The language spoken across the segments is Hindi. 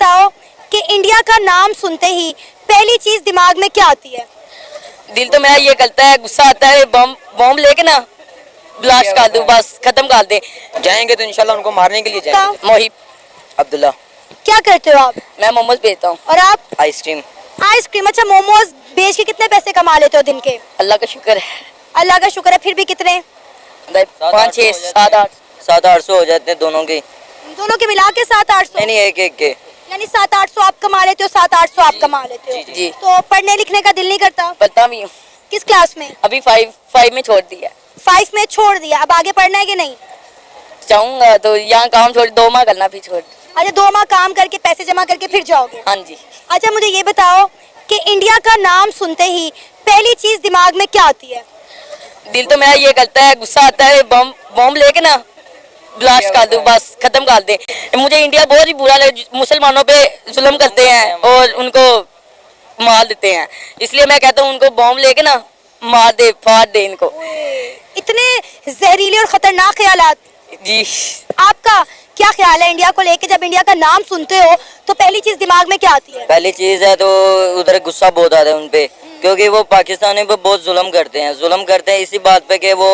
बताओ कि इंडिया का नाम सुनते ही पहली चीज दिमाग में क्या आती है? दिल तो मेरा ये करता है, गुस्सा आता है, बम बम लेके ना ब्लास्ट कर दूं, बस खत्म कर दे। जाएंगे तो इंशाल्लाह उनको मारने के लिए जाएंगे। मोहिब अब्दुल्ला। क्या करते हो आप? मैं मोमोज बेचता हूँ। और आप? आइसक्रीम। आइसक्रीम। अच्छा, मोमोज बेच के कितने पैसे कमा लेते हो दिन के? अल्लाह का शुक्र है, अल्लाह का शुक्र है। फिर भी कितने? 5 6 7 8 700-800 हो जाते हैं दोनों के। दोनों के मिला के 700-800? नहीं, एक एक के। यानी 700-800 आप कमा लेते हो, 700-800 आप कमा लेते हो। जी। तो पढ़ने लिखने का दिल नहीं करता? पढ़ता भी हूँ, किस क्लास में? अभी 5 में छोड़ दिया। 5 में छोड़ दिया। अब आगे पढ़ना है कि नहीं? चाहूंगा तो यहाँ काम छोड़ 2 माह करना, फिर छोड़। अच्छा, 2 माह काम करके पैसे जमा करके फिर जाओगे? हाँ जी। अच्छा, मुझे ये बताओ कि इंडिया का नाम सुनते ही पहली चीज दिमाग में क्या आती है? दिल तो मेरा ये करता है, गुस्सा आता है, बम बम लेके ना ब्लास्ट कर दूं, बस खत्म कर दे। मुझे इंडिया बहुत ही बुरा लगे, मुसलमानों पे जुल्म करते हैं और उनको मार देते हैं, इसलिए मैं कहता हूँ उनको बम लेके ना मार दे, फाड़ दे इनको। इतने जहरीले और खतरनाक ख्यालात। जी। आपका क्या ख्याल है इंडिया को लेके? जब इंडिया का नाम सुनते हो तो पहली चीज दिमाग में क्या आती है? पहली चीज है तो उधर गुस्सा बहुत आता है उनपे, क्योंकि वो पाकिस्तानी पे बहुत जुल्म करते हैं इसी बात पे कि वो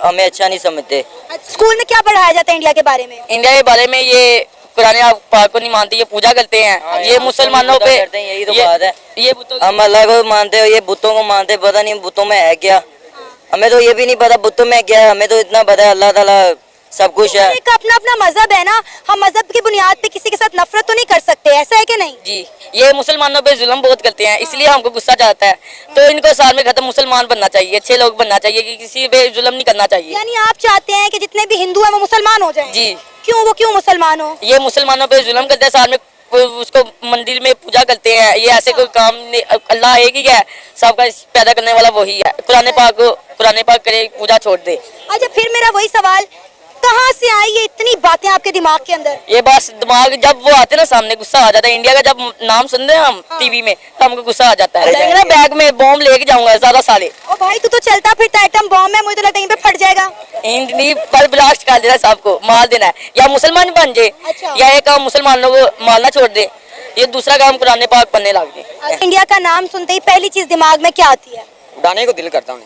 हमें अच्छा नहीं समझते। स्कूल में क्या पढ़ाया जाता है इंडिया के बारे में? इंडिया के बारे में ये कुरान पाक को नहीं मानते, ये पूजा करते हैं, ये मुसलमानों पे करते हैं, यही तो बात है। ये बुतों हम अल्लाह को मानते हो, ये बुतों को मानते, पता नहीं बुतों में है क्या। हमें तो ये भी नहीं पता बुतों में क्या है, हमें तो इतना पता है अल्लाह ताला सब कुछ है। एक अपना अपना मजहब है ना, हम मजहब की बुनियाद पे किसी के साथ नफरत तो नहीं कर सकते, ऐसा है कि नहीं? जी, ये मुसलमानों पे जुल्म बहुत करते हैं, इसलिए हमको गुस्सा जाता है। तो इनको साल में खत्म मुसलमान बनना चाहिए, अच्छे लोग बनना चाहिए, कि किसी पे जुल्म नहीं करना चाहिए। यानी आप चाहते हैं कि जितने भी हिंदू हैं वो मुसलमान हो जाएं? जी। क्यों? वो क्यों मुसलमान हो? ये मुसलमानों पे जुल्म करते हैं, साल में उसको मंदिर में पूजा करते हैं, ये ऐसे कोई काम नहीं। अल्लाह एक ही है, सबका पैदा करने वाला वही है। कुरान पाक करे, पूजा छोड़ दे। अच्छा, फिर मेरा वही सवाल, कहाँ से आई ये इतनी बातें आपके दिमाग के अंदर? ये बस दिमाग जब वो आते ना सामने, गुस्सा आ जाता है। इंडिया का जब नाम सुनते हैं हम टीवी में, तो हमको गुस्सा आ जाता है। ना बैग में बॉम्ब लेके जाऊंगा ज्यादा साले। ओ भाई, तू तो चलता फिरता एटम बॉम्ब है, मुझे तो लगता है यहीं पे फट जाएगा। हिंदी पर ब्लास्ट कर देना, सबको मार देना है, या मुसलमान बन जाए। अच्छा। या एक काम मुसलमानों को मारना छोड़ दे, ये दूसरा काम कुरान पाक पढ़ने लग गए। इंडिया का नाम सुनते ही पहली चीज दिमाग में क्या आती है? उड़ाने को दिल करता हूँ,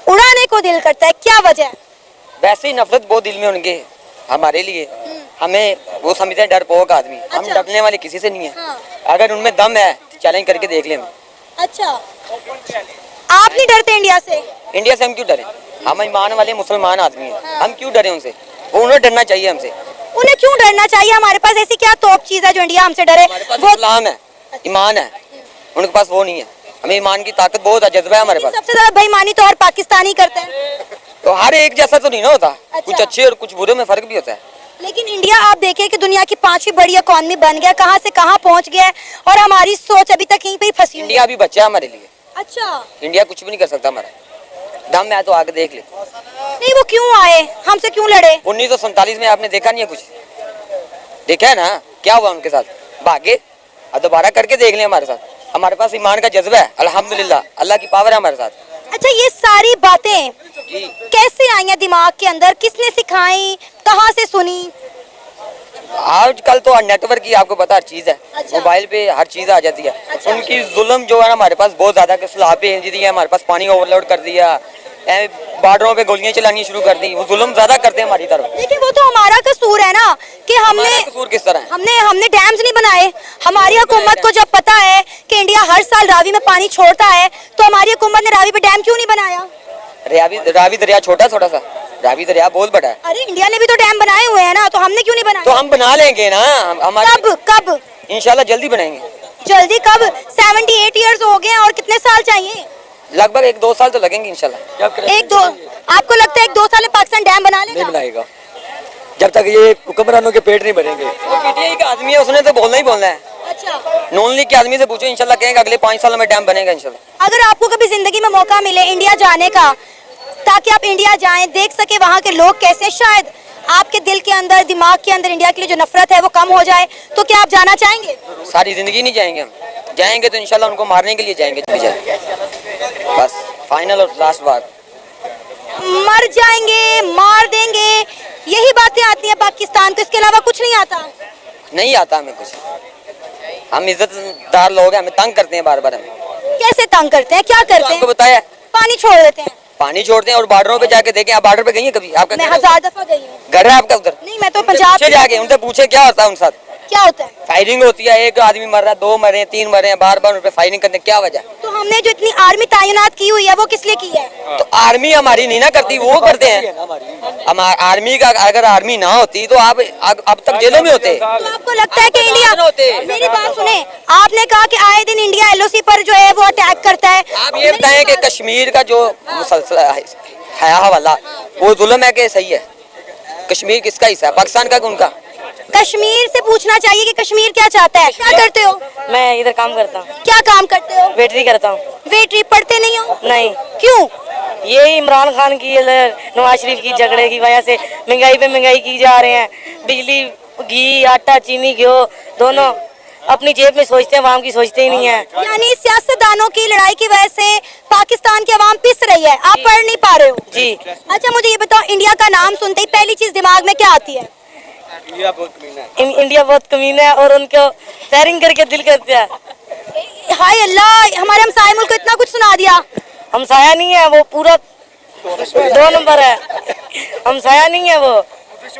उड़ाने को दिल करता है, क्या वजह है? वैसे ही नफरत बहुत दिल में उनके हमारे लिए। हमें वो समझते हैं डरपोक आदमी, हम अच्छा। डरने वाले किसी से नहीं है। हाँ। अगर उनमें दम है चैलेंज करके देख लें। अच्छा, आप नहीं डरते इंडिया से? इंडिया से हम क्यों डरे? हम ईमान वाले मुसलमान आदमी हैं, हम क्यों डरे उनसे? वो उन्हें डरना चाहिए हमसे। उन्हें क्यों डरना चाहिए? हमारे पास ऐसी क्या तोप चीज है जो इंडिया हमसे डरे? हमारे पास इस्लाम है, ईमान है, उनके पास वो नहीं है। हमें ईमान की ताकत बहुत है, जज्बा है हमारे पास। सबसे ज्यादा बेईमानी तो हर पाकिस्तानी करते हैं। तो हर एक जैसा तो नहीं ना होता। अच्छा। कुछ अच्छे और कुछ बुरे में फर्क भी होता है। लेकिन इंडिया आप देखें कि दुनिया की 5वीं बड़ी इकॉनमी बन गया, कहाँ से कहाँ पहुँच गया है, और हमारी सोच अभी तक यहीं पे ही फंसी हुई है। इंडिया अभी बच्चा है हमारे लिए। अच्छा। इंडिया कुछ भी नहीं कर सकता हमारा, दम है तो आगे देख ले। नहीं, वो क्यों आए, हमसे क्यों लड़े? 1947 में आपने देखा नहीं है कुछ? देखा है ना क्या हुआ उनके साथ? भागे। अब दोबारा करके देख लें हमारे साथ। हमारे पास ईमान का जज्बा है, अल्हम्दुलिल्लाह, अल्लाह की पावर है हमारे साथ। अच्छा, ये सारी बातें कैसे आई हैं दिमाग के अंदर? किसने सिखाई, कहाँ से सुनी? आजकल तो नेटवर्क की आपको पता हर चीज है। अच्छा। मोबाइल पे हर चीज आ जाती है। अच्छा। उनकी जुल्म जो है ना हमारे पास बहुत ज्यादा, सलाह पे दी है, हमारे पास पानी ओवरलोड कर दिया, बॉर्डरों पे गोलियां चलानी शुरू कर दी। वो जुल्म ज्यादा करते हैं हमारी तरफ। लेकिन वो तो हमारा कसूर है ना कि हमने हमारा कसूर किस तरह है? हमने डैम्स नहीं बनाए। हमारी हुकूमत को जब पता है कि इंडिया हर साल रावी में पानी छोड़ता है, तो हमारी हुकूमत ने रावी पे डैम क्यों नहीं बनाया? रावी दरिया छोटा सा, रावी दरिया बहुत बड़ा है। अरे, इंडिया ने भी तो डैम बनाए हुए हैं ना, तो हमने क्यों नहीं बनाया? तो हम बना लेंगे ना, हमारे कब? इंशाल्लाह जल्दी बनाएंगे। जल्दी कब? 78 ईयर्स हो गए हैं, और कितने साल चाहिए? लगभग 1-2 साल तो लगेंगे इंशाल्लाह। 1-2? आपको लगता है 1-2 साल में पाकिस्तान डैम बना लेगा? नहीं बनाएगा जब तक ये हुक्मरानों के पेट नहीं भरेंगे। वो पीटीआई का आदमी है, उसने तो बोलना ही बोलना है। अच्छा। नॉन लीग के आदमी से पूछो, इंशाल्लाह कहेंगे अगले 5 सालों में डैम बनेगा इंशाल्लाह। अगर आपको कभी जिंदगी में मौका मिले इंडिया जाने का, ताकि आप इंडिया जाएं, देख सके वहाँ के लोग कैसे, शायद आपके दिल के अंदर, दिमाग के अंदर इंडिया के लिए जो नफरत है वो कम हो जाए, तो क्या आप जाना चाहेंगे? सारी जिंदगी नहीं जाएंगे हम, जाएंगे तो इंशाल्लाह उनको मारने के लिए जाएंगे। बस फाइनल और लास्ट बात। मर जाएंगे, मार देंगे, यही बातें आती हैं पाकिस्तान को, इसके अलावा कुछ नहीं आता? नहीं आता हमें कुछ। हम इज्जतदार लोग हैं, हमें तंग करते हैं बार बार हमें। कैसे तंग करते हैं, क्या करते आपको हैं? बताया, पानी छोड़ देते हैं। पानी छोड़ते हैं और बॉर्डरों पे जाके देखें। आप बॉर्डर पे गई हैं कभी? आपका मैं घर है? 1000 दफा गई हूँ। घर है आपका उधर? नहीं, मैं तो पंजाब पूछे जाके, उनसे पूछे क्या होता है उन साथ। क्या होता है? फायरिंग होती है, एक आदमी मर रहा है, 2 मरे हैं, 3 मरे हैं, बार बार उन पे फायरिंग करने क्या वजह? तो हमने जो इतनी आर्मी तैनात की हुई है वो किस लिए की है? तो आर्मी हमारी नहीं ना करती, वो करते हैं। हम आर्मी का, अगर आर्मी ना होती तो आप अब तक जेलों में होते। तो आपको लगता है कि आप इंडिया, होते। मेरी बात सुने, आपने कहा कि आए दिन इंडिया एलओसी पर जो है वो अटैक करता है। आप ये बताएं कि कश्मीर का जो मुसलसल है हवाला, वो जुल्म है कि सही है? कश्मीर किसका हिस्सा है, पाकिस्तान का कि उनका? कश्मीर से पूछना चाहिए कि कश्मीर क्या चाहता है। क्या करते हो? मैं इधर काम करता हूँ, क्या काम करते हो? वेटरी करता हूँ। वेटरी पढ़ते नहीं हो? नहीं, क्यों? ये इमरान खान की नवाज शरीफ की झगड़े की वजह से महंगाई पे महंगाई की जा रहे हैं। बिजली, घी, आटा, चीनी, घी दोनों अपनी जेब में सोचते हैं, आवाम की सोचते ही नहीं है। यानी सियासतदानों की लड़ाई की वजह से पाकिस्तान की आवाम पिस रही है, आप पढ़ नहीं पा रहे हो। जी। अच्छा मुझे ये बताओ, इंडिया का नाम सुनते ही पहली चीज दिमाग में क्या आती है? इंडिया बहुत कमीना है और उनको फायरिंग करके दिल करता है। हाय अल्लाह, हमारे हमसाए मुल्क को इतना कुछ सुना दिया। हमसाया नहीं है वो, पूरा 2 नंबर है। हमसाया नहीं है वो।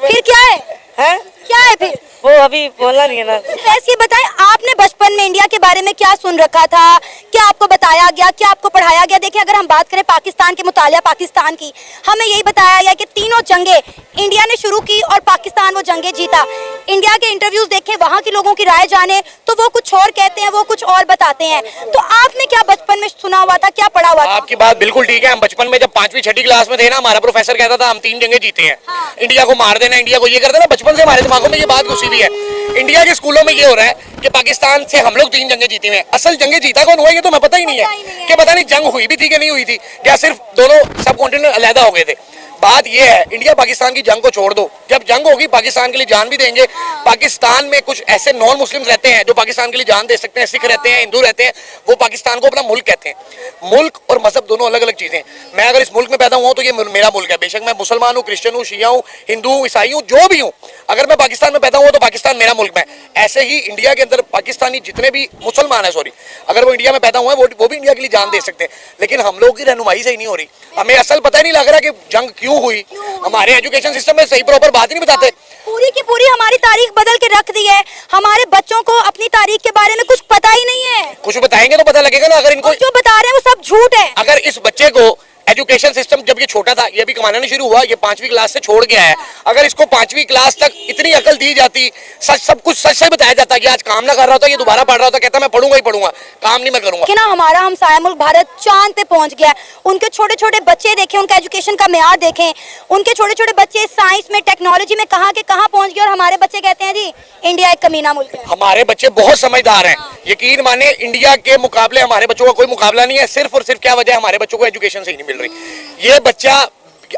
फिर क्या है? हैं? क्या है फिर? वो अभी बोलना नहीं है ना। वैसे ये बताएं, आपने बचपन में इंडिया के बारे में क्या सुन रखा था? क्या आपको बताया गया, क्या आपको पढ़ाया गया? देखिए, अगर हम बात करें पाकिस्तान के मुतालिया पाकिस्तान की, हमें यही बताया गया कि तीनों जंगे इंडिया ने शुरू की और पाकिस्तान वो जंगे जीता। इंडिया के इंटरव्यूज देखें, वहाँ के लोगों की राय जाने, तो वो कुछ और कहते हैं, वो कुछ और बताते हैं। तो आपने क्या बचपन में सुना हुआ था, क्या पढ़ा हुआ था? आपकी बात बिल्कुल ठीक है। हम बचपन में जब 5वीं 6ठी क्लास में थे ना, हमारा प्रोफेसर कहता था हम 3 जंगे जीते हैं। हाँ। इंडिया को मार देना, इंडिया को ये कर देना। बचपन से हमारे दिमागों में ये बात घुसी हुई है। इंडिया के स्कूलों में ये हो रहा है कि पाकिस्तान से हम लोग 3 जंगे जीते हुए हैं। असल जंगे जीता कौन हुआ ये तो मैं पता ही नहीं है कि पता नहीं जंग हुई भी थी कि नहीं हुई थी, क्या सिर्फ दोनों सब कॉन्टिनेंट अलग हो गए थे। बात ये है, इंडिया पाकिस्तान की जंग को छोड़ दो। जब जंग होगी पाकिस्तान के लिए जान भी देंगे। पाकिस्तान में कुछ ऐसे नॉन मुस्लिम रहते हैं जो पाकिस्तान के लिए जान दे सकते हैं। सिख रहते हैं, हिंदू रहते हैं, वो पाकिस्तान को अपना मुल्क कहते हैं। मुल्क और मजहब दोनों अलग अलग चीजें। मैं अगर इस मुल्क में पैदा हुआ तो ये मेरा मुल्क है। बेशक मैं मुसलमान हूँ, क्रिश्चियन हूँ, शिया हूँ, हिंदू हूँ, ईसाई हूँ, जो भी हूँ, अगर मैं पाकिस्तान में पैदा हुआ तो पाकिस्तान मेरा मुल्क है। ऐसे ही इंडिया के अंदर पाकिस्तानी जितने भी मुसलमान है, सॉरी, अगर वो इंडिया में पैदा हुए हैं वो भी इंडिया के लिए जान दे सकते हैं। लेकिन हम लोगों की रहनुमाई सही नहीं हो रही। हमें असल पता ही नहीं लग रहा कि जंग क्यों हुई। हमारे एजुकेशन सिस्टम में सही प्रॉपर बात ही नहीं बताते। पूरी की पूरी हमारी तारीख बदल के रख दी है। हमारे बच्चों को अपनी तारीख के बारे में कुछ पता ही नहीं है। कुछ बताएंगे तो पता लगेगा ना। अगर इनको जो बता रहे हैं वो सब झूठ है। अगर इस बच्चे को एजुकेशन सिस्टम जब ये छोटा था, ये भी कमाना नहीं शुरू हुआ, ये 5वीं क्लास से छोड़ गया है, अगर इसको 5वीं क्लास तक इतनी अकल दी जाती, सच सब कुछ सच से बताया जाता कि आज काम ना कर रहा था, ये दोबारा पढ़ रहा था, कहता मैं पढ़ूंगा ही पढ़ूंगा, काम नहीं मैं करूंगा। कि ना हमारा हमसाया मुल्क भारत चांद पे पहुंच गया है। उनके छोटे छोटे बच्चे देखें, उनका एजुकेशन का मेयार देखें, उनके छोटे छोटे बच्चे साइंस में, टेक्नोलॉजी में कहाँ के कहाँ पहुंच गए, और हमारे बच्चे कहते हैं जी इंडिया एक कमीना मुल्क है। हमारे बच्चे बहुत समझदार हैं। यकीन माने इंडिया के मुकाबले हमारे बच्चों का कोई मुकाबला नहीं है। सिर्फ और सिर्फ क्या वजह है, हमारे बच्चों को एजुकेशन सही नहीं मिल रही। ये बच्चा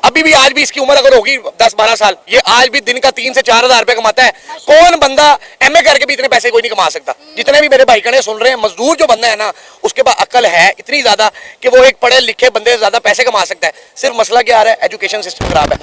अभी भी, आज भी इसकी उम्र अगर होगी 10-12 साल, ये आज भी दिन का 3 से 4 हजार रुपए कमाता है। कौन बंदा MA करके भी इतने पैसे कोई नहीं कमा सकता। जितने भी मेरे भाई कने सुन रहे हैं, मजदूर जो बंदा है ना, उसके पास अकल है इतनी ज्यादा कि वो एक पढ़े लिखे बंदे से ज्यादा पैसे कमा सकता है। सिर्फ मसला क्या आ रहा है, एजुकेशन सिस्टम खराब है।